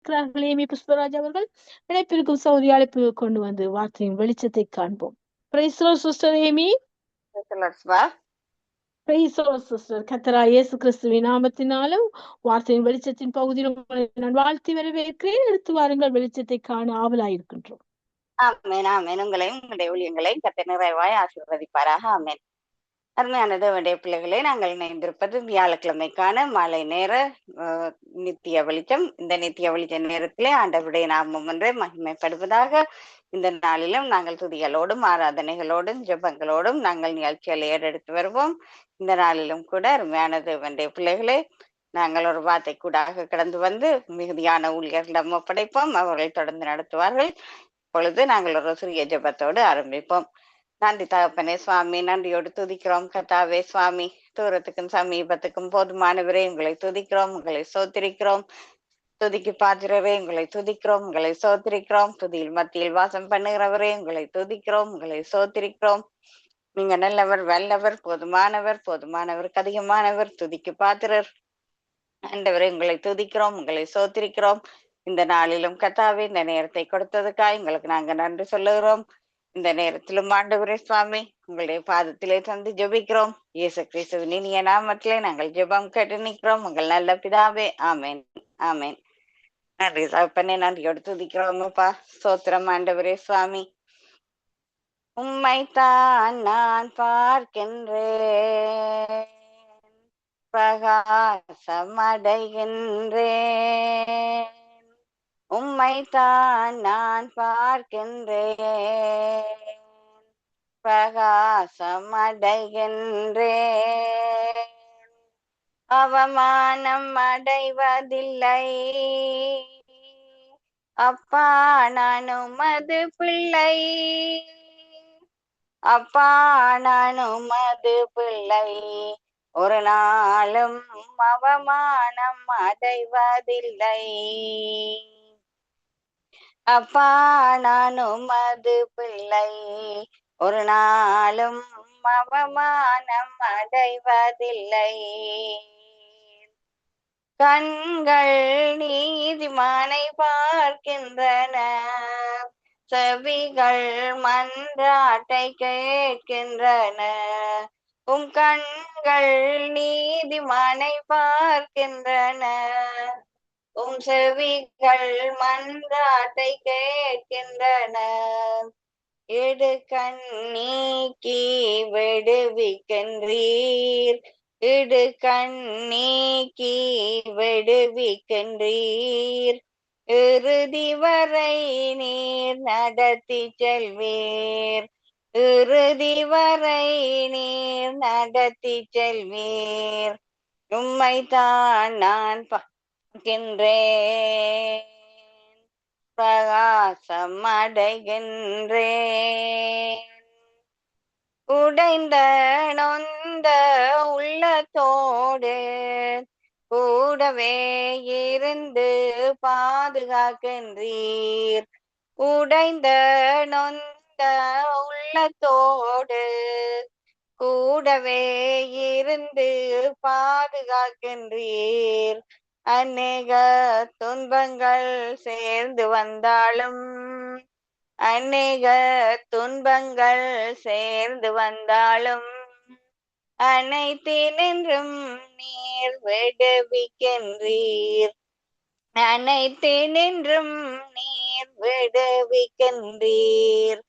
இணைந்திருக்கிறார்கள் Amy Pushparaj அவர்கள். இணைப்பிற்கும் சௌரி அழைப்பு கொண்டு வந்து வார்த்தையின் வெளிச்சத்தை காண்போம். Praise the Lord sister Amy. Praise the Lord sister. கர்த்தராகிய இயேசு கிறிஸ்துவின் நாமத்தினாலும் வார்த்தையின் வெளிச்சத்தின் பகுதியில் உங்களை நான் வாழ்த்தி வரவேற்கிறேன். எடுத்து வாருங்கள், வெளிச்சத்தை காண ஆவலாயிருக்கின்றோம். ஆமென் ஆமென். உங்களையும் உங்களுடைய ஊழியங்களையும் கர்த்தர் நிறைவாய் ஆசீர்வதிப்பாராக. ஆமென். அருமையான தேவனுடைய பிள்ளைகளே, நாங்கள் இணைந்திருப்பது வியாழக்கிழமைக்கான மாலை நேர நித்திய வெளிச்சம். இந்த நித்திய வெளிச்ச நேரத்திலே ஆண்டவருடைய நாமம் ஒன்றே மகிமைப்படுவதாக. இந்த நாளிலும் நாங்கள் துதிகளோடும் ஆராதனைகளோடும் ஜெபங்களோடும் நாங்கள் நிகழ்ச்சிகளை ஏறெடுத்து வருவோம். இந்த நாளிலும் கூட அருமையான தேவனுடைய பிள்ளைகளே, நாங்கள் ஒரு வார்த்தை கூடாக கடந்து வந்து மிகுதியான ஊழியர்களிடம் ஒப்படைப்போம். அவர்கள் தொடர்ந்து நடத்துவார்கள். இப்பொழுது நாங்கள் ஒரு சிறிய ஜெபத்தோடு ஆரம்பிப்போம். நன்றி தகப்பனே சுவாமி, நன்றியோடு துதிக்கிறோம் கர்த்தாவே சுவாமி. தூரத்துக்கும் சமீபத்துக்கும் போதுமானவரே உங்களை துதிக்கிறோம், உங்களை சோத்திரிக்கிறோம். துதிக்கு பாத்திரரே உங்களை துதிக்கிறோம், உங்களை சோத்திரிக்கிறோம். துதியில் மத்தியில் வாசம் பண்ணுகிறவரே உங்களை துதிக்கிறோம், உங்களை சோத்திரிக்கிறோம். நீங்க நல்லவர், வல்லவர், போதுமானவர், போதுமானவருக்கு அதிகமானவர், துதிக்கு பாத்திரர். ஆண்டவரே உங்களை துதிக்கிறோம், உங்களை சோத்திரிக்கிறோம். இந்த நாளிலும் கர்த்தாவே இந்த நேரத்தை கொடுத்ததுக்காக உங்களுக்கு நாங்க நன்றி சொல்லுகிறோம். இந்த நேரத்திலும் ஆண்டவரே சுவாமி உங்களுடைய பாதத்திலே தந்து ஜெபிக்கிறோம். இயேசு கிறிஸ்துவின் இனிய நாமத்திலே நாங்கள் ஜெபம் கேட்டு நிற்கிறோம். உங்கள் நல்ல பிதாவே. ஆமென் ஆமென். நன்றி தகப்பனே, நன்றியோடு துதிக்கிறோம் அப்பா. ஸ்தோத்திரம் ஆண்டவரே சுவாமி. உம்மைத்தான் நான் பார்க்கின்றேன், பிரகாசமடைகின்றேன். உம்மைத்தான் நான் பார்க்கின்றேன், பிரகாசமடைகின்றேன். அவமானம் அடைவதில்லை அப்பா, நான் உமது பிள்ளை. அப்பா, நான் உமது பிள்ளை. ஒரு நாளும் அவமானம் அடைவதில்லை. அப்பா, நான் உமது பிள்ளை. ஒரு நாளும் அவமானம் அடைவதில்லை. கண்கள் நீதிமானை பார்க்கின்றன, செவிகள் மன்றாட்டை கேட்கின்றன. உம் கண்கள் நீதிமானை பார்க்கின்றன, உம் செவிகள் மன்றாட்டை கேட்கின்றன. இடு கண் நீக்கி விடுவிக்கின்றீர், இடு கண் நீக்கி விடுவிக்கின்றீர். இறுதி வரை நீர் நடத்தி செல்வீர், இறுதி வரை நீர் நடத்தி செல்வீர். உம்மைத்தான் நான் பார்க்கின்றேன், பிரகாசம் அடைகின்றேன். உடைந்த நொந்த உள்ளத்தோடு கூடவே இருந்து பாதுகாக்கின்றீர். உடைந்த நொந்த உள்ளத்தோடு கூடவே இருந்து பாதுகாக்கின்றீர். அநேக துன்பங்கள் சேர்ந்து வந்தாலும், அநேக துன்பங்கள் சேர்ந்து வந்தாலும், அனைத்தினின்றும் நீர் விடுவிக்கின்றீர், அனைத்தினின்றும் நீர் விடுவிக்கின்றீர்.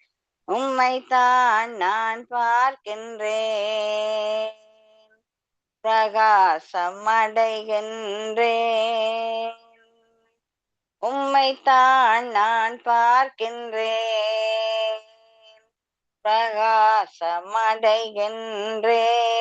உம்மைத்தான் நான் பார்க்கின்றேன், பிரகாசம் அடைகின்றேன். உம்மைத்தான் நான் பார்க்கின்றேன், பிரகாசம் அடைகின்றேன்.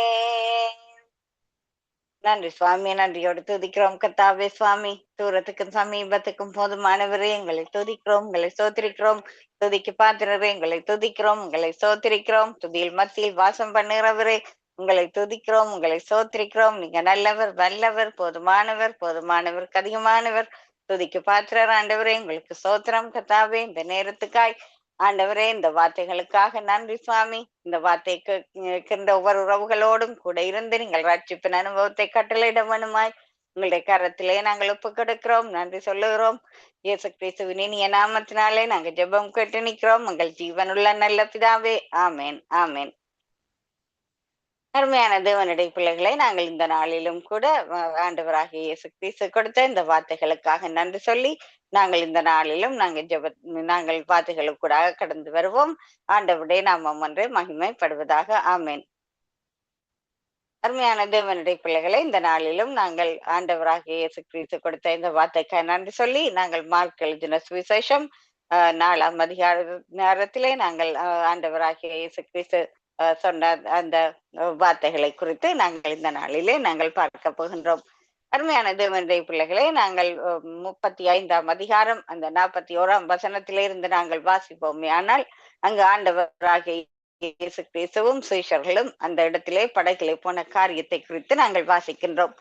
நன்றி சுவாமி, நன்றியோடு துதிக்கிறோம் கர்த்தாவே சுவாமி. தூரத்துக்கும் சமீபத்துக்கும் போதுமானவரே எங்களை துதிக்கிறோம், உங்களை சோத்திரிக்கிறோம். துதிக்கு பாத்திரரே உங்களை துதிக்கிறோம், உங்களை சோத்திரிக்கிறோம். துதியில் மத்தியில் வாசம் பண்ணுகிறவரே உங்களை துதிக்கிறோம், உங்களை சோத்திரிக்கிறோம். நீங்க நல்லவர், வல்லவர், போதுமானவர், போதுமானவருக்கு அதிகமானவர். துதிக்கு பாத்திரர் ஆண்டவரே, உங்களுக்கு சோத்திரம் கர்த்தாவே. இந்த நேரத்துக்காய் ஆண்டவரே, இந்த வார்த்தைகளுக்காக நன்றி சுவாமி. இந்த வார்த்தைக்கு ஒவ்வொரு உறவுகளோடும் கூட இருந்து நீங்கள் ரட்சிப்பின் அனுபவத்தை கட்டளையிட வேணுமாய் உங்களுடைய கரத்திலே நாங்கள் ஒப்பு கொடுக்கிறோம், நன்றி சொல்லுகிறோம். இயேசு கிறிஸ்துவின் இனிய நாமத்தினாலே நாங்கள் ஜெபம் கேட்டு நிற்கிறோம். உங்கள் ஜீவனுள்ள நல்ல பிதாவே, ஆமேன் ஆமேன். அருமையான தேவனுடைய பிள்ளைகளை, நாங்கள் இந்த நாளிலும் கூட ஆண்டவராகிய இயேசு கிறிஸ்து கொடுத்த இந்த வார்த்தைகளுக்காக நன்றி சொல்லி நாங்கள் இந்த நாளிலும் நாங்கள் வார்த்தைகளுக்கூடாக கடந்து வருவோம். ஆண்டவருடைய நாமம் ஒன்றே மகிமைப்படுவதாக. ஆமேன். அருமையான தேவனுடைய பிள்ளைகளை, இந்த நாளிலும் நாங்கள் ஆண்டவராகிய இயேசு கிறிஸ்து கொடுத்த இந்த வார்த்தைக்காக நன்றி சொல்லி நாங்கள் மார்க் எழுதின சுவிசேஷம் 4ஆம் அதிகாரத்திலே நாங்கள் ஆண்டவராகிய இயேசு கிறிஸ்து சொன்ன அந்த வார்த்தைகளை குறித்து நாங்கள் இந்த நாளிலே நாங்கள் பார்க்க போகின்றோம். அருமையான தேவனுடைய பிள்ளைகளை, நாங்கள் 35ஆம் அதிகாரம் அந்த 41ஆம் வசனத்திலிருந்து நாங்கள் வாசிப்போமே. ஆனால் அங்கு ஆண்டவராகிய இயேசு கிறிஸ்துவும் சீஷர்களும் அந்த இடத்திலே படகிலே போன காரியத்தை குறித்து நாங்கள் வாசிக்கின்றோம்.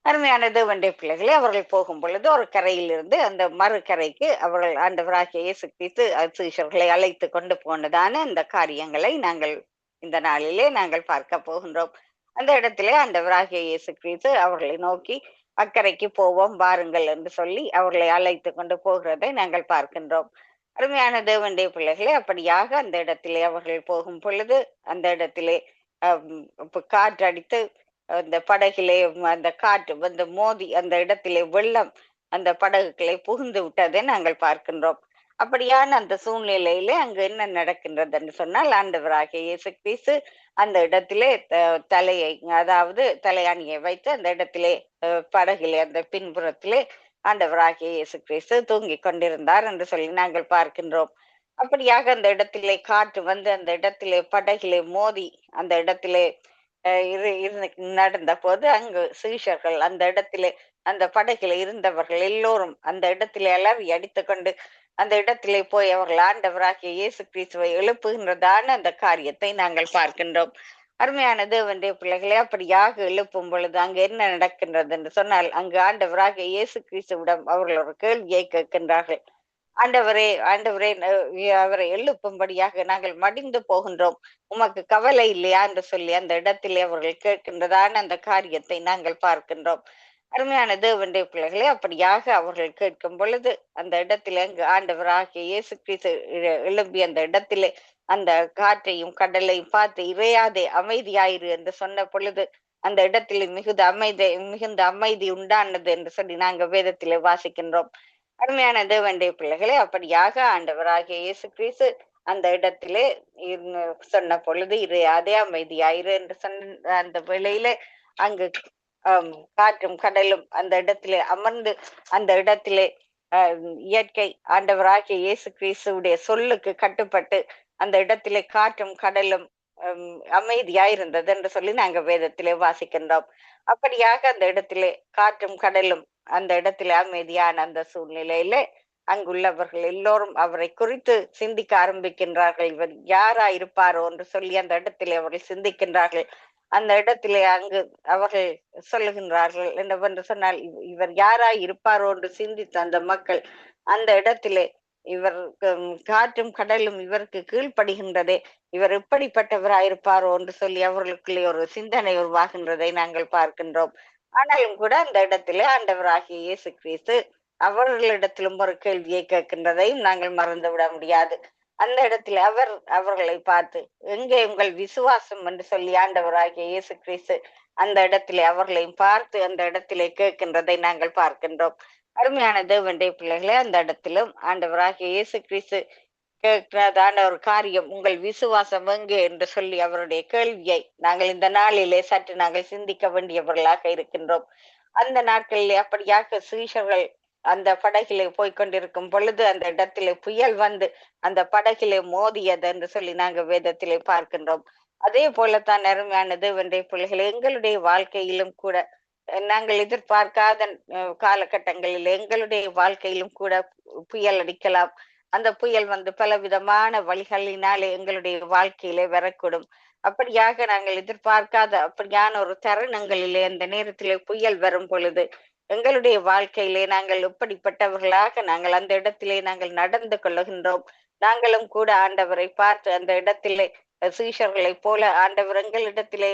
அருமையான தேவனுடைய பிள்ளைகளே, அவர்கள் போகும் பொழுது ஒரு கரையிலிருந்து அந்த மறு கரைக்கு அவர்கள் ஆண்டவராகிய இயேசு கிறிஸ்து சீஷர்களை அழைத்து கொண்டு போனதான இந்த காரியங்களை நாங்கள் இந்த நாளிலே நாங்கள் பார்க்க போகின்றோம். அந்த இடத்திலே ஆண்டவராகிய இயேசு கிறிஸ்து அவர்களை நோக்கி அக்கறைக்கு போவோம் வாருங்கள் என்று சொல்லி அவர்களை அழைத்து கொண்டு போகிறதை நாங்கள் பார்க்கின்றோம். அருமையான தேவனுடைய பிள்ளைகளே, அப்படியாக அந்த இடத்திலே அவர்கள் போகும் பொழுது அந்த இடத்திலே காற்று அடித்து அந்த படகிலே அந்த காற்று வந்து மோதி அந்த இடத்திலே வெள்ளம் அந்த படகுகளை புகுந்து விட்டதை நாங்கள் பார்க்கின்றோம். அப்படியான அந்த சூழ்நிலையிலே அங்கு என்ன நடக்கின்றது என்று சொன்னால், ஆண்டவராகிய இயேசு கிறிஸ்து அந்த இடத்திலே தலையை, அதாவது தலையணியை வைத்து அந்த இடத்திலே படகிலே அந்த பின்புறத்திலே ஆண்டவராகிய இயேசு கிறிஸ்து தூங்கி கொண்டிருந்தார் என்று சொல்லி நாங்கள் பார்க்கின்றோம். அப்படியாக அந்த இடத்திலே காற்று வந்து அந்த இடத்திலே படகிலே மோதி அந்த இடத்திலே நடந்த போது அங்கு சீஷர்கள் அந்த இடத்திலே அந்த படகிலே இருந்தவர்கள் எல்லோரும் அந்த இடத்திலே அலறி அடித்து கொண்டு அந்த இடத்திலே போய் அவர்கள் ஆண்டவராகிய இயேசு கிறிஸ்துவை எழுப்புகின்றதான அந்த காரியத்தை நாங்கள் பார்க்கின்றோம். அருமையான தேவனுடைய பிள்ளைகளே, அப்படியாக எழுப்பும் பொழுது அங்கு என்ன நடக்கின்றது என்று சொன்னால், அங்கு ஆண்டவராகிய இயேசு கிறிஸ்துவிடம் அவர்கள் ஒரு கேள்வியை கேட்கின்றார்கள். ஆண்டவரே ஆண்டவரே, அவரை எழுப்பும்படியாக நாங்கள் மடிந்து போகின்றோம், உமக்கு கவலை இல்லையா என்று சொல்லி அந்த இடத்திலே அவர்கள் கேட்கின்றதான அந்த காரியத்தை நாங்கள் பார்க்கின்றோம். அருமையான தேவனுடைய பிள்ளைகளே, அப்படியாக அவர்கள் கேட்கும் பொழுது அந்த இடத்திலே அங்கு ஆண்டவராகிய இயேசு கிறிஸ்து எழும்பி அந்த இடத்திலே அந்த காற்றையும் கடலையும் பார்த்து இறையாதே அமைதியாயிரு என்று சொன்ன பொழுது அந்த இடத்திலே மிகுந்த அமைதி உண்டானது என்று சொல்லி நாங்கள் வேதத்திலே வாசிக்கின்றோம். அருமையான தேவனுடைய பிள்ளைகளே, அப்படியாக ஆண்டவராகிய இயேசு கிறிஸ்து அந்த இடத்திலே சொன்ன பொழுது இறையாதே அமைதியாயிரு என்று சொன்ன அந்த வேளையிலே அங்கு காற்றும் கடலும் அந்த இடத்திலே அமர்ந்து அந்த இடத்திலே இயற்கை ஆண்டவராகிய இயேசு கிறிஸ்துவுடைய சொல்லுக்கு கட்டுப்பட்டு அந்த இடத்திலே காற்றும் கடலும் அமைதியாயிருந்தது என்று சொல்லி நாங்க வேதத்திலே வாசிக்கின்றோம். அப்படியாக அந்த இடத்திலே காற்றும் கடலும் அந்த இடத்திலே அமைதியான அந்த சூழ்நிலையிலே அங்குள்ளவர்கள் எல்லோரும் அவரை குறித்து சிந்திக்க ஆரம்பிக்கின்றார்கள். இவர் யாரா இருப்பாரோ என்று சொல்லி அந்த இடத்திலே அவர்கள் சிந்திக்கின்றார்கள். அந்த இடத்திலே அங்கு அவர்கள் சொல்லுகின்றார்கள் என்னவென்று சொன்னால், இவர் யாராய் இருப்பாரோ என்று சிந்தித்த அந்த மக்கள் அந்த இடத்திலே இவர் காற்றும் கடலும் இவருக்கு கீழ்ப்படுகின்றதே, இவர் எப்படிப்பட்டவராயிருப்பாரோ என்று சொல்லி அவர்களுக்குள்ளே ஒரு சிந்தனை உருவாகின்றதை நாங்கள் பார்க்கின்றோம். ஆனாலும் கூட அந்த இடத்திலே ஆண்டவராகிய இயேசு கிறிஸ்து அவர்களிடத்திலும் ஒரு கேள்வியை கேட்கின்றதையும் நாங்கள் மறந்து விட முடியாது. அந்த இடத்துல அவர்களை பார்த்து எங்கே உங்கள் விசுவாசம் என்று சொல்லி ஆண்டவராகிய இயேசு கிறிஸ்து அந்த இடத்திலே அவர்களையும் பார்த்து அந்த இடத்திலே கேட்கின்றதை நாங்கள் பார்க்கின்றோம். அருமையான தேவனுடைய பிள்ளைகளே, அந்த இடத்திலும் ஆண்டவராகிய இயேசு கிறிஸ்து கேட்கிறதான ஒரு காரியம், உங்கள் விசுவாசம் எங்கே என்று சொல்லி அவருடைய கேள்வியை நாங்கள் இந்த நாளிலே சற்று நாங்கள் சிந்திக்க வேண்டியவர்களாக இருக்கின்றோம். அந்த நாட்களிலே அப்படியாக சீஷர்கள் அந்த படகிலே போய்கொண்டிருக்கும் பொழுது அந்த இடத்திலே புயல் வந்து அந்த படகிலே மோதியது என்று சொல்லி நாங்கள் வேதத்திலே பார்க்கின்றோம். அதே போலத்தான் அருமையான தேவனுடைய பிள்ளைகள், எங்களுடைய வாழ்க்கையிலும் கூட நாங்கள் எதிர்பார்க்காத காலகட்டங்களில் எங்களுடைய வாழ்க்கையிலும் கூட புயல் அடிக்கலாம். அந்த புயல் வந்து பலவிதமான வழிகளினாலே எங்களுடைய வாழ்க்கையிலே வரக்கூடும். அப்படியாக நாங்கள் எதிர்பார்க்காத அப்படியான ஒரு தருணங்களிலே அந்த நேரத்திலே புயல் வரும் பொழுது எங்களுடைய வாழ்க்கையிலே நாங்கள் எப்படிப்பட்டவர்களாக நாங்கள் அந்த இடத்திலே நாங்கள் நடந்து கொள்ளுகின்றோம். நாங்களும் கூட ஆண்டவரை பார்த்து அந்த இடத்திலே சீஷர்களை போல, ஆண்டவர் எங்களிடத்திலே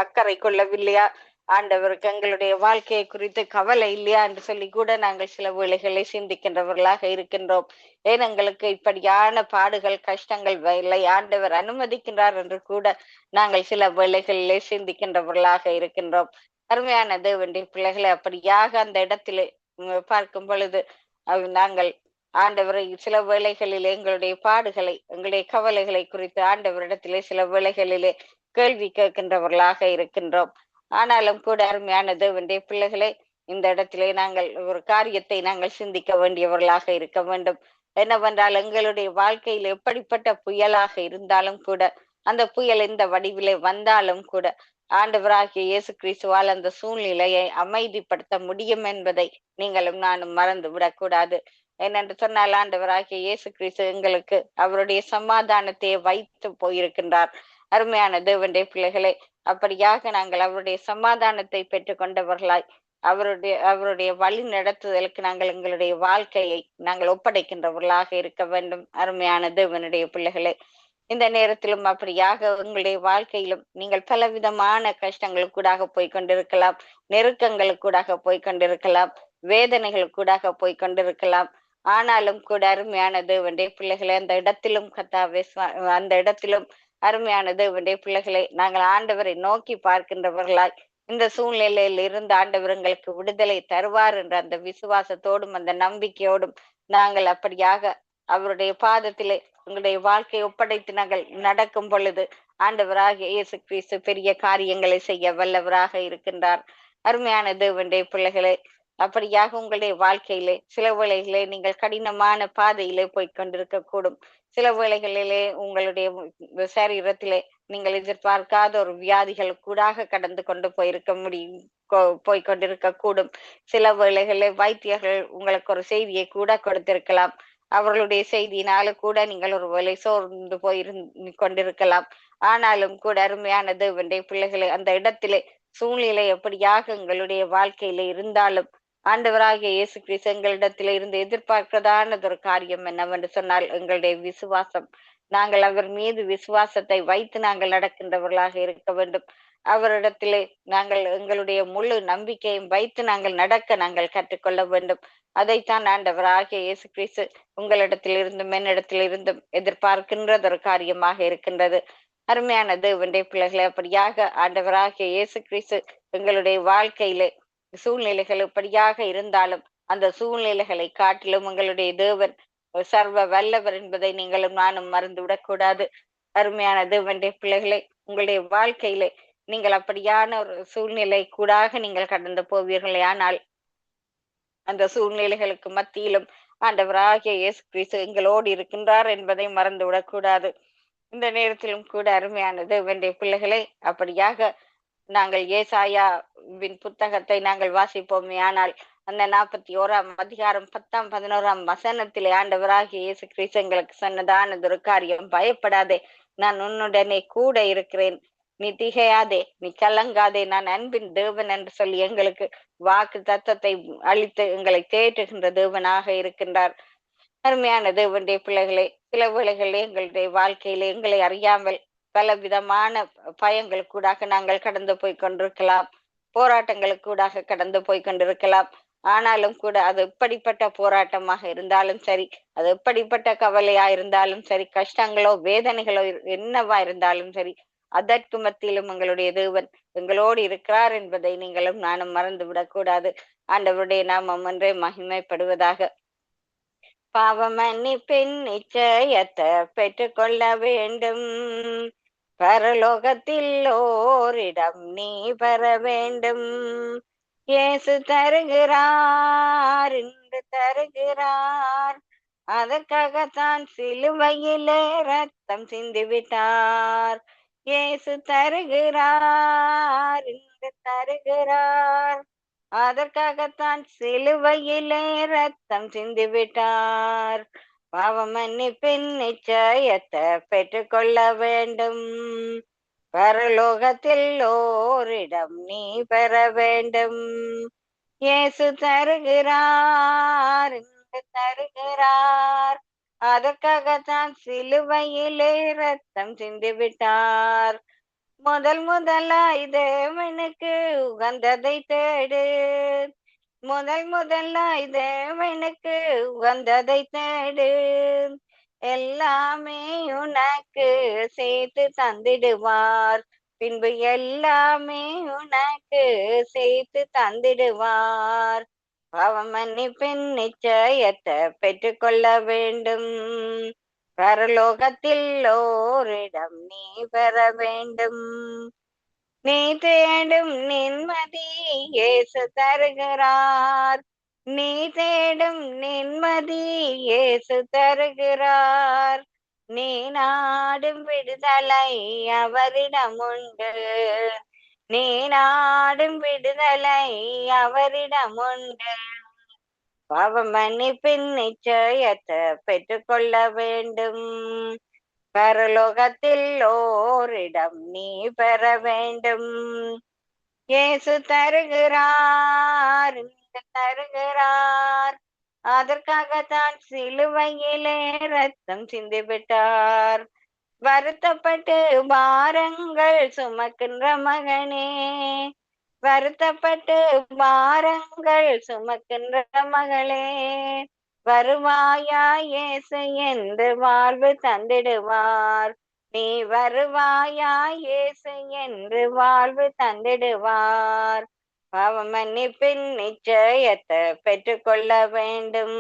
அக்கறை கொள்ளவில்லையா, ஆண்டவருக்கு எங்களுடைய வாழ்க்கையை குறித்து கவலை இல்லையா என்று சொல்லி கூட நாங்கள் சில வேளைகளை சிந்திக்கின்றவர்களாக இருக்கின்றோம். ஏன் எங்களுக்கு இப்படியான பாடுகள் கஷ்டங்கள் இல்லை ஆண்டவர் அனுமதிக்கின்றார் என்று கூட நாங்கள் சில வேளைகளிலே சிந்திக்கின்றவர்களாக இருக்கின்றோம். அருமையான தேவனுடைய பிள்ளைகளை அப்படியாக அந்த இடத்திலே பார்க்கும் பொழுது நாங்கள் ஆண்டவரை சில வேளைகளிலே எங்களுடைய பாடுகளை எங்களுடைய கவலைகளை குறித்து ஆண்டவரிடத்திலே சில வேளைகளிலே கேள்வி கேட்கின்றவர்களாக இருக்கின்றோம். ஆனாலும் கூட அருமையான தேவனுடைய பிள்ளைகளே, இந்த இடத்திலே நாங்கள் ஒரு காரியத்தை நாங்கள் சிந்திக்க வேண்டியவர்களாக இருக்க வேண்டும். என்னவென்றால் எங்களுடைய வாழ்க்கையில் எப்படிப்பட்ட புயலாக இருந்தாலும் கூட, அந்த புயல் இந்த வடிவிலே வந்தாலும் கூட ஆண்டவராகிய இயேசு கிறிஸ்துவால் அந்த சூழ்நிலையை அமைதிப்படுத்த முடியும் என்பதை நீங்களும் நானும் மறந்து விடக்கூடாது. என்னென்று சொன்னால் ஆண்டவராகிய இயேசு கிறிஸ்து எங்களுக்கு அவருடைய சமாதானத்தை வைத்து போயிருக்கின்றார். அருமையான தேவனுடைய பிள்ளைகளே, அப்படியாக நாங்கள் அவருடைய சமாதானத்தை பெற்றுக் கொண்டவர்களாய் அவருடைய வழி நடத்துதலுக்கு நாங்கள் எங்களுடைய வாழ்க்கையை நாங்கள் ஒப்படைக்கின்றவர்களாக இருக்க வேண்டும். அருமையான தேவனுடைய பிள்ளைகளே, இந்த நேரத்திலும் அப்படியாக உங்களுடைய வாழ்க்கையிலும் நீங்கள் பலவிதமான கஷ்டங்களுக்கூடாக போய்கொண்டிருக்கலாம், நெருக்கங்களுக்கூடாக போய்கொண்டிருக்கலாம், வேதனைகளுக்கூடாக போய்கொண்டிருக்கலாம். ஆனாலும் கூட அருமையான தேவனுடைய பிள்ளைகளை அந்த இடத்திலும் கர்த்தாவே, அந்த இடத்திலும் அருமையான தேவனுடைய பிள்ளைகளை நாங்கள் ஆண்டவரை நோக்கி பார்க்கின்றவர்களாய் இந்த சூழ்நிலையில் இருந்து ஆண்டவர் எங்களுக்கு விடுதலை தருவார் என்ற அந்த விசுவாசத்தோடும் அந்த நம்பிக்கையோடும் நாங்கள் அப்படியாக அவருடைய பாதத்திலே உங்களுடைய வாழ்க்கையை ஒப்படைத்து நாங்கள் நடக்கும் பொழுது ஆண்டவராகிய இயேசு கிறிஸ்து பெரிய காரியங்களை செய்ய வல்லவராக இருக்கின்றார். அருமையான தேவனுடைய பிள்ளைகளே, அப்படியாக உங்களுடைய வாழ்க்கையிலே சில வேளைகளிலே நீங்கள் கடினமான பாதையிலே போய்கொண்டிருக்க கூடும். சில வேளைகளிலே உங்களுடைய சரீரத்திலே நீங்கள் எதிர்பார்க்காத ஒரு வியாதிகள் கூடாக கடந்து கொண்டு போய்கொண்டிருக்க கூடும். சில வேளைகளிலே வைத்தியர்கள் உங்களுக்கு ஒரு செய்தியை கூட கொடுத்திருக்கலாம். அவர்களுடைய செய்தியினால கூட நீங்கள் ஒரு வேளை சோர்ந்து கொண்டிருக்கலாம். ஆனாலும் கூட அருமையான தேவனுடைய பிள்ளைகளை அந்த இடத்திலே சூழ்நிலை எப்படியாக எங்களுடைய வாழ்க்கையில இருந்தாலும் ஆண்டவராகிய இயேசு கிறிஸ்து எங்களிடத்தில இருந்து எதிர்பார்க்கிறதானதொரு காரியம் என்னவென்று சொன்னால் எங்களுடைய விசுவாசம். நாங்கள் அவர் மீது விசுவாசத்தை வைத்து நாங்கள் நடக்கின்றவர்களாக இருக்க வேண்டும். அவரிடத்திலே நாங்கள் எங்களுடைய முழு நம்பிக்கையும் வைத்து நாங்கள் நடக்க நாங்கள் கற்றுக்கொள்ள வேண்டும். அதைத்தான் ஆண்டவராகிய இயேசு கிறிஸ்து உங்களிடத்திலிருந்தும் என்னிடத்திலிருந்தும் எதிர்பார்க்கின்றதொரு காரியமாக இருக்கின்றது. அருமையான தேவனுடைய பிள்ளைகளை, அப்படியாக ஆண்டவராகிய இயேசு கிறிஸ்து எங்களுடைய வாழ்க்கையிலே சூழ்நிலைகள் எப்படியாக இருந்தாலும் அந்த சூழ்நிலைகளை காட்டிலும் உங்களுடைய தேவன் சர்வ வல்லவர் என்பதை நீங்களும் நானும் மறந்துவிடக்கூடாது. அருமையான தேவனுடைய பிள்ளைகளை, உங்களுடைய வாழ்க்கையிலே நீங்கள் அப்படியான ஒரு சூழ்நிலை கூடாக நீங்கள் கடந்து போவீர்களே, ஆனால் அந்த சூழ்நிலைகளுக்கு மத்தியிலும் ஆண்டவராகிய இயேசு கிறிஸ்து எங்களோடு இருக்கின்றார் என்பதை மறந்துவிடக்கூடாது. இந்த நேரத்திலும் கூட அருமையான தேவனுடைய பிள்ளைகளை, அப்படியாக நாங்கள் ஏசாயாவின் புத்தகத்தை நாங்கள் வாசிப்போமே, ஆனால் அந்த 41ஆம் அதிகாரம் 10ஆம் 11ஆம் வசனத்திலே ஆண்டவராகிய இயேசு கிறிஸ்து எங்களுக்கு சொன்னதானதொரு காரியம், பயப்படாதே, நான் உன்னுடனே கூட இருக்கிறேன், நீ திகையாதே, நீ கலங்காதே, நான் அன்பின் தேவன் என்று சொல்லி எங்களுக்கு வாக்கு தத்தத்தை அளித்து எங்களை தேற்றுகின்ற தேவனாக இருக்கின்றார். அருமையான தேவனுடைய பிள்ளைகளே, சில வேளைகளே எங்களுடைய வாழ்க்கையில எங்களை அறியாமல் பல விதமான பயங்களுக்கூடாக நாங்கள் கடந்து போய்கொண்டிருக்கலாம், போராட்டங்களுக்கூடாக கடந்து போய்கொண்டிருக்கலாம். ஆனாலும் கூட அது எப்படிப்பட்ட போராட்டமாக இருந்தாலும் சரி, அது எப்படிப்பட்ட கவலையா இருந்தாலும் சரி, கஷ்டங்களோ வேதனைகளோ என்னவா இருந்தாலும் சரி, அதற்கு மத்தியிலும் எங்களுடைய தேவன் எங்களோடு இருக்கிறார் என்பதை நீங்களும் நானும் மறந்து விடக்கூடாது. ஆண்டவருடைய நாமம் ஒன்றே மகிமைப்படுவதாக. பாவ மன்னிப்பின் நிச்சயத்தை பெற்றுக்கொள்ள வேண்டும், பரலோகத்தில் ஓரிடம் நீ பெற வேண்டும். இயேசு தருகிறார், இன்று தருகிறார், அதற்காகத்தான் சிலுவையிலே ரத்தம் சிந்திவிட்டார். இயேசு தருகிறார், இன்று தருகிறார், அதற்காகத்தான் சிலுவையிலே ரத்தம் சிந்திவிட்டார். பாவ மன்னிப்பின் நிச்சயத்தை பெற்றுக்கொள்ள வேண்டும், பரலோகத்தில் ஓரிடம் நீ பெற வேண்டும். இயேசு தருகிறார், இன்று தருகிறார், அதற்காகத்தான் சிலுவையிலே ரத்தம் சிந்திவிட்டார். முதல் முதலாய் தேவனுக்கு உகந்ததை தேடு. முதல் முதலாய் தேவனுக்கு உகந்ததை தேடு. எல்லாமே உனக்கு சேர்த்து தந்திடுவார். பின்பு எல்லாமே உனக்கு சேர்த்து தந்திடுவார். பாவம் மன்னிப்பின் நிச்சயத்தை பெற்றுக்கொள்ள வேண்டும். பரலோகத்தில் ஓரிடம் நீ பெற வேண்டும். நீ தேடும் நிம்மதி இயேசு தருகிறார். நீ தேடும் நிம்மதி இயேசு தருகிறார். நீ நாடும் விடுதலை அவரிடம் உண்டு. நீ நாடும் விடுதலை அவரிடம் உண்டு. பாவ மன்னிப்பின் நிச்சயத்தை பெற்றுக்கொள்ள வேண்டும். பரலோகத்தில் ஓரிடம் நீ பெற வேண்டும். இயேசு தருகிறார், தருகிறார். அதற்காகத்தான் சிலுவையிலே ரத்தம் சிந்திவிட்டார். வருத்தப்பட்டு பாரங்கள் சுமக்கின்ற மகனே, வருத்தப்பட்டு பாரங்கள் சுமக்கின்ற மகளே, வருவாயா இயேசு என்று வாழ்வு தந்திடுவார். நீ வருவாயா இயேசு என்று வாழ்வு தந்திடுவார். பாவ மன்னிப்பின் நிச்சயத்தை பெற்றுக்கொள்ள வேண்டும்.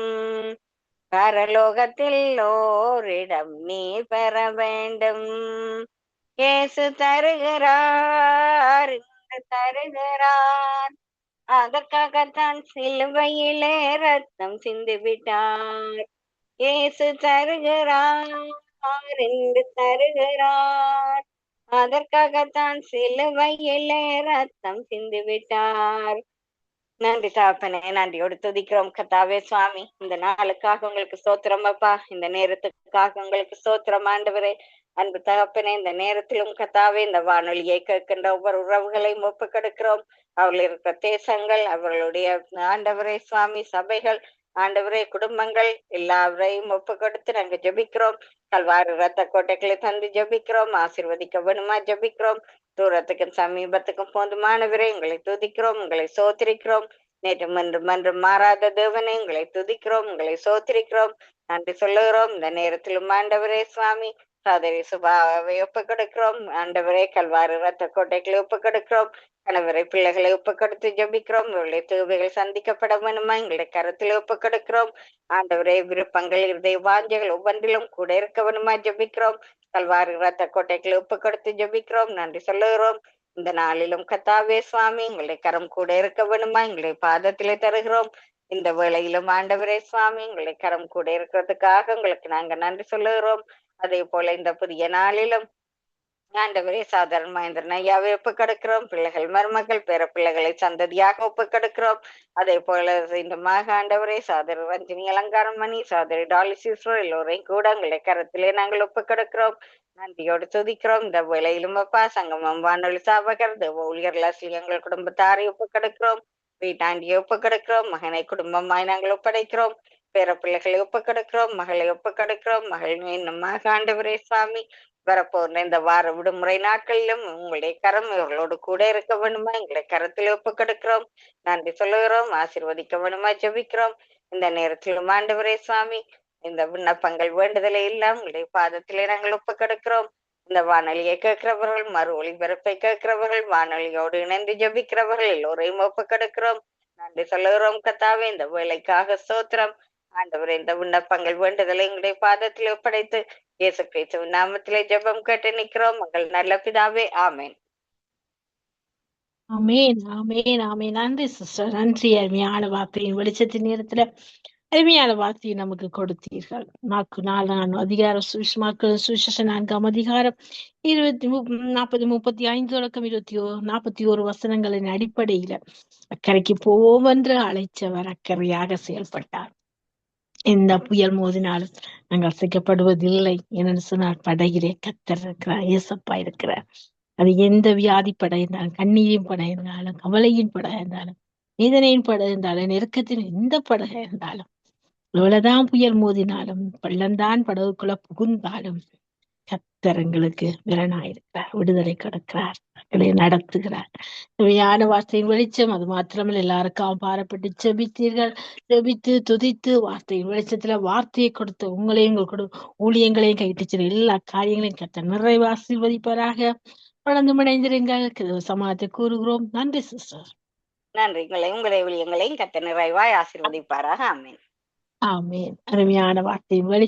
பரலோகத்தில் ஓரிடம் நீ பெற வேண்டும். இயேசு தருகிறார், தருகிறார். அதற்காகத்தான் சிலுவையிலே ரத்தம் சிந்திவிட்டார். இயேசு தருகிறார் என்று தருகிறார். அதற்காகத்தான் சிலுவையிலே ரத்தம் சிந்திவிட்டார். நன்றி தாப்பனே, நன்றியோடு துதிக்கிறோம் கர்த்தாவே சுவாமி. இந்த நாளுக்காக உங்களுக்கு ஸ்தோத்திரம் அப்பா. இந்த நேரத்துக்காக உங்களுக்கு ஸ்தோத்திரம் ஆண்டவரே. அன்பு தகப்பனே, இந்த நேரத்திலும் கர்த்தாவே இந்த வானொலியை கேட்கின்ற ஒவ்வொரு உறவுகளையும் ஒப்புக்கொடுக்கிறோம். அவர்கள் இருக்கிற தேசங்கள், அவர்களுடைய ஆண்டவரே சுவாமி சபைகள், ஆண்டவரே குடும்பங்கள் எல்லாவரையும் ஒப்புக்கொடுத்து நாங்க ஜெபிக்கிறோம். கல்வாரி ரத்த கோட்டைகளை தந்து ஜெபிக்கிறோம். ஆசீர்வதிக்க வேணுமா ஜெபிக்கிறோம். தூரத்துக்கும் சமீபத்துக்கும் போதுமானவரே உங்களை துதிக்கிறோம், உங்களை சோத்திரிக்கிறோம். நேற்று மன்றும் மாறாத தேவனே உங்களை துதிக்கிறோம், உங்களை சோத்திரிக்கிறோம், நன்றி சொல்லுகிறோம். இந்த நேரத்திலும் ஆண்டவரே சுவாமி சகோதரி சுபாவை ஒப்புக் கொடுக்கிறோம். ஆண்டவரே கல்வாரி ரத்த கோட்டைகளை ஒப்புக் கொடுக்கிறோம். கணவரை பிள்ளைகளை ஒப்புக் கொடுத்து ஜபிக்கிறோம். இவருடைய தேவைகள் சந்திக்கப்பட வேணுமா எங்களுடைய கருத்தில் ஒப்புக் கொடுக்கிறோம். ஆண்டவரே விருப்பங்கள் இருதய வாஞ்சைகள் ஒவ்வொன்றிலும் கூட இருக்க வேணுமா ஜபிக்கிறோம். கல்வாரி ரத்த கோட்டைகளை ஒப்புக் கொடுத்து ஜபிக்கிறோம், நன்றி சொல்லுகிறோம். இந்த நாளிலும் கத்தாவே சுவாமி எங்களுடைய கரம் கூட இருக்க வேணுமா எங்களுடைய பாதத்திலே தருகிறோம். இந்த வேளையிலும் ஆண்டவரே சுவாமி எங்களுடைய கரம் கூட இருக்கிறதுக்காக உங்களுக்கு நாங்க நன்றி சொல்லுகிறோம். அதே போல இந்த புதிய நாளிலும் ஆண்டவரே சாதாரண மகேந்திரன் ஐயாவை ஒப்புக் கொடுக்கிறோம். பிள்ளைகள் மருமகள் பேர பிள்ளைகளை சந்ததியாக ஒப்புக் கொடுக்கிறோம். அதே போல இந்த மாக ஆண்டவரே சாதரி ரஞ்சினி அலங்காரம் மணி, சாதரி டாலி சீஸ்வரர் எல்லோரையும் கூட உங்களை கரத்திலே நாங்கள் ஒப்புக் கொடுக்கிறோம், நன்றியோடு துதிக்கிறோம். இந்த வேளையிலும் அப்பா சங்கமம் வானொலி சாபகர் தேவ ஊழியர்கள் எங்கள் குடும்பத்தாரை ஒப்புக் கொடுக்கிறோம். வீட்டாண்டியை ஒப்புக் கொடுக்கிறோம். மகனை குடும்பமாய் நாங்கள் ஒப்படைக்கிறோம். பேர பிள்ளைகளை ஒப்புக் கொடுக்கிறோம். மகளை ஒப்புக் கொடுக்கிறோம். மகள் இன்னும் மாக ஆண்டவரே சுவாமி வரப்போன்ற இந்த வார விடுமுறை நாட்களிலும் உங்களுடைய கரம் இவர்களோடு கூட இருக்க வேணுமா எங்களுடைய கரத்தில் ஒப்புக் கொடுக்கிறோம், நன்றி சொல்லுகிறோம். ஆசீர்வதிக்க வேணுமா ஜெபிக்கிறோம். இந்த நேரத்திலும் ஆண்டவரே சுவாமி இந்த விண்ணப்பங்கள் வேண்டுதலை எல்லாம் உங்களுடைய பாதத்திலே நாங்கள் ஒப்புக் கொடுக்கிறோம். இந்த வானொலியை கேட்கிறவர்கள், மறு ஒளிபரப்பை கேட்கிறவர்கள், வானொலியோடு இணைந்து ஜபிக்கிறவர்கள் எல்லோரையும் ஒப்புக் கொடுக்கிறோம், நன்றி சொல்லுகிறோம். கத்தாவே இந்த வேலைக்காக ஸ்தோத்திரம். ஆண்டவரே இந்த விண்ணப்பங்கள் வேண்டுதலை உங்களுடைய பாதத்திலே ஒப்படைத்து இயேசு கிறிஸ்துவின் நாமத்திலே ஜெபம் கேட்டு நிற்கிறோம் மங்கள் நல்ல பிதாவே, ஆமேன். ஆமேன் ஆமேன் ஆமேன். நன்றி சிஸ்டர், நன்றி. அருமையான வார்த்தையின் வெளிச்சத்தின் நேரத்துல அருமையான வார்த்தையை நமக்கு கொடுத்தீர்கள். 4 அதிகாரம் சுவிசேஷம் 4ஆம் அதிகாரம் 40-35 தொடக்கம் 41 வசனங்களின் அடிப்படையில அக்கறைக்கு போவோம் என்று அழைச்சவர் அக்கறையாக செயல்பட்டார். எந்த புயல் மோதினாலும் நாங்கள் அசைக்கப்படுவதில்லை என்று சொன்னார். படையிலே கர்த்தர் இருக்கிறார், ஏசப்பா இருக்கிறார். அது எந்த வியாதி படை இருந்தாலும், கண்ணீரின் படை இருந்தாலும், கவலையின் படை இருந்தாலும், வேதனையின் படை இருந்தாலும், நெருக்கத்தின் எந்த படை இருந்தாலும், எவ்வளவுதான் புயல் மோதினாலும், பள்ளந்தான் படகுக்குள்ள புகுந்தாலும், கர்த்தர் எங்களுக்கு விரணாயிருக்கிறார், விடுதலை கொடுக்கிறார், எங்களை நடத்துகிறார். உண்மையான வார்த்தையின் வெளிச்சம் அது மாத்திரமல்ல, எல்லாருக்கும் பாரப்பட்டு செபித்தீர்கள். செபித்து துதித்து வார்த்தையின் வெளிச்சத்துல வார்த்தையை கொடுத்து உங்களையும் உங்கள் ஊழியங்களையும் கைட்டு செல்ல எல்லா காரியங்களையும் கர்த்தர் நிறைவு ஆசீர்வதிப்பாராக. வளர்ந்து இணைந்திருங்கள். சமாதத்தை கூறுகிறோம். நன்றி சிஸ்டர். நன்றி. உங்களை ஊழியங்களையும் கர்த்தர் நிறைவாய் ஆசீர்வதிப்பாராக. ஆமென். ஆமென். அருமையான வார்த்தையின் வெளிச்சம்